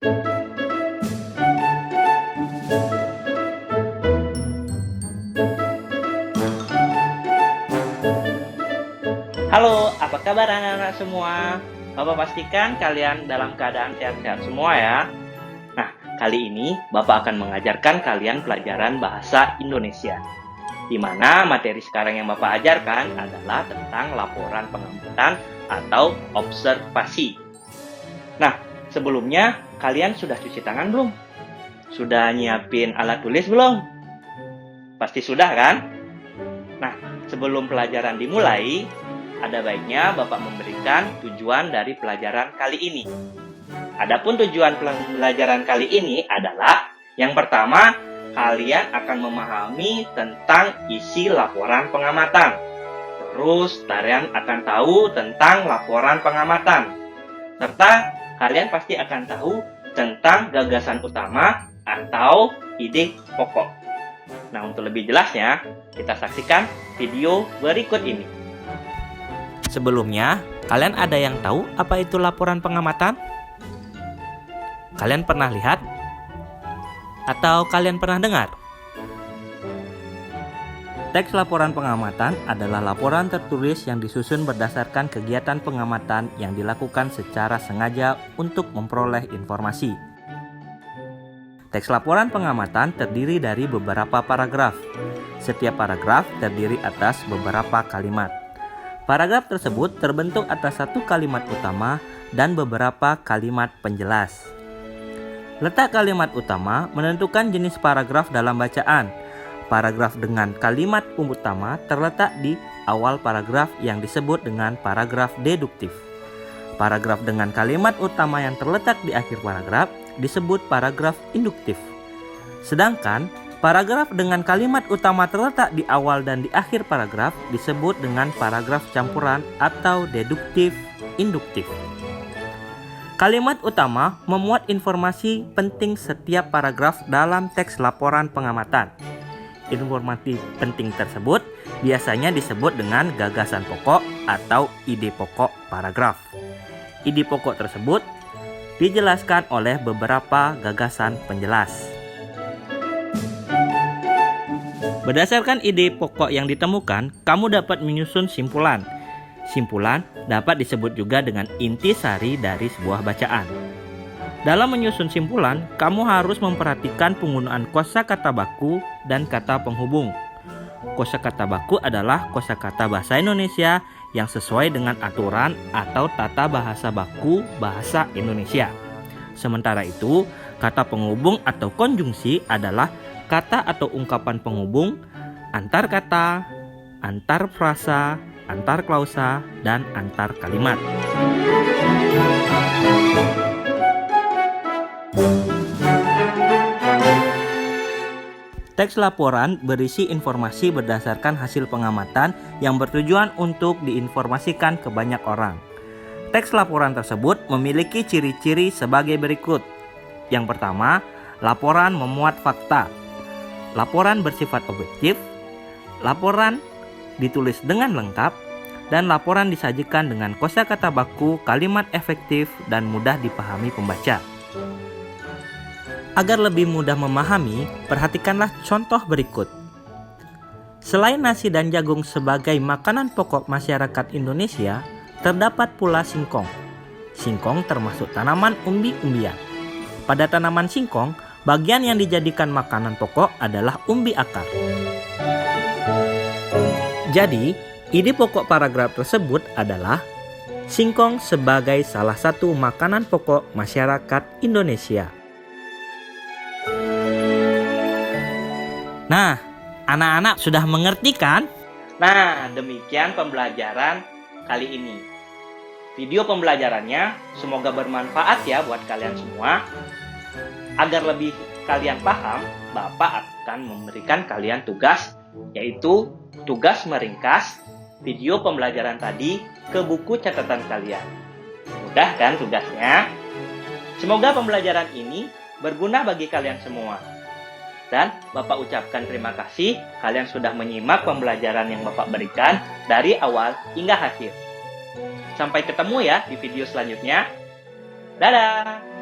Halo, apa kabar anak-anak semua? Bapak pastikan kalian dalam keadaan sehat-sehat semua ya. Nah, kali ini Bapak akan mengajarkan kalian pelajaran bahasa Indonesia. Di mana materi sekarang yang Bapak ajarkan adalah tentang laporan pengamatan atau observasi. Nah, sebelumnya kalian sudah cuci tangan belum? Sudah nyiapin alat tulis belum? Pasti sudah kan? Nah, sebelum pelajaran dimulai, ada baiknya Bapak memberikan tujuan dari pelajaran kali ini. Adapun tujuan pelajaran kali ini adalah yang pertama, kalian akan memahami tentang isi laporan pengamatan. Terus, kalian akan tahu tentang laporan pengamatan. Serta, kalian pasti akan tahu tentang gagasan utama atau ide pokok. Nah, untuk lebih jelasnya, kita saksikan video berikut ini. Sebelumnya, kalian ada yang tahu apa itu laporan pengamatan? Kalian pernah lihat? Atau kalian pernah dengar? Teks laporan pengamatan adalah laporan tertulis yang disusun berdasarkan kegiatan pengamatan yang dilakukan secara sengaja untuk memperoleh informasi. Teks laporan pengamatan terdiri dari beberapa paragraf. Setiap paragraf terdiri atas beberapa kalimat. Paragraf tersebut terbentuk atas satu kalimat utama dan beberapa kalimat penjelas. Letak kalimat utama menentukan jenis paragraf dalam bacaan. Paragraf dengan kalimat utama terletak di awal paragraf yang disebut dengan paragraf deduktif. Paragraf dengan kalimat utama yang terletak di akhir paragraf disebut paragraf induktif. Sedangkan paragraf dengan kalimat utama terletak di awal dan di akhir paragraf disebut dengan paragraf campuran atau deduktif induktif. Kalimat utama memuat informasi penting setiap paragraf dalam teks laporan pengamatan. Informasi penting tersebut biasanya disebut dengan gagasan pokok atau ide pokok paragraf. Ide pokok tersebut dijelaskan oleh beberapa gagasan penjelas. Berdasarkan ide pokok yang ditemukan, kamu dapat menyusun simpulan. Simpulan dapat disebut juga dengan intisari dari sebuah bacaan. Dalam menyusun simpulan, kamu harus memperhatikan penggunaan kosakata baku dan kata penghubung. Kosakata baku adalah kosakata bahasa Indonesia yang sesuai dengan aturan atau tata bahasa baku bahasa Indonesia. Sementara itu, kata penghubung atau konjungsi adalah kata atau ungkapan penghubung antar kata, antar frasa, antar klausa, dan antar kalimat. Teks laporan berisi informasi berdasarkan hasil pengamatan yang bertujuan untuk diinformasikan ke banyak orang. Teks laporan tersebut memiliki ciri-ciri sebagai berikut. Yang pertama, laporan memuat fakta. Laporan bersifat objektif, laporan ditulis dengan lengkap, dan laporan disajikan dengan kosakata baku, kalimat efektif, dan mudah dipahami pembaca. Agar lebih mudah memahami, perhatikanlah contoh berikut. Selain nasi dan jagung sebagai makanan pokok masyarakat Indonesia, terdapat pula singkong. Singkong termasuk tanaman umbi-umbian. Pada tanaman singkong, bagian yang dijadikan makanan pokok adalah umbi akar. Jadi, ide pokok paragraf tersebut adalah singkong sebagai salah satu makanan pokok masyarakat Indonesia. Nah, anak-anak sudah mengerti kan? Nah, demikian pembelajaran kali ini. Video pembelajarannya semoga bermanfaat ya buat kalian semua. Agar lebih kalian paham, Bapak akan memberikan kalian tugas, yaitu tugas meringkas video pembelajaran tadi ke buku catatan kalian. Mudah kan tugasnya? Semoga pembelajaran ini berguna bagi kalian semua. Dan Bapak ucapkan terima kasih kalian sudah menyimak pembelajaran yang Bapak berikan dari awal hingga akhir. Sampai ketemu ya di video selanjutnya. Dadah!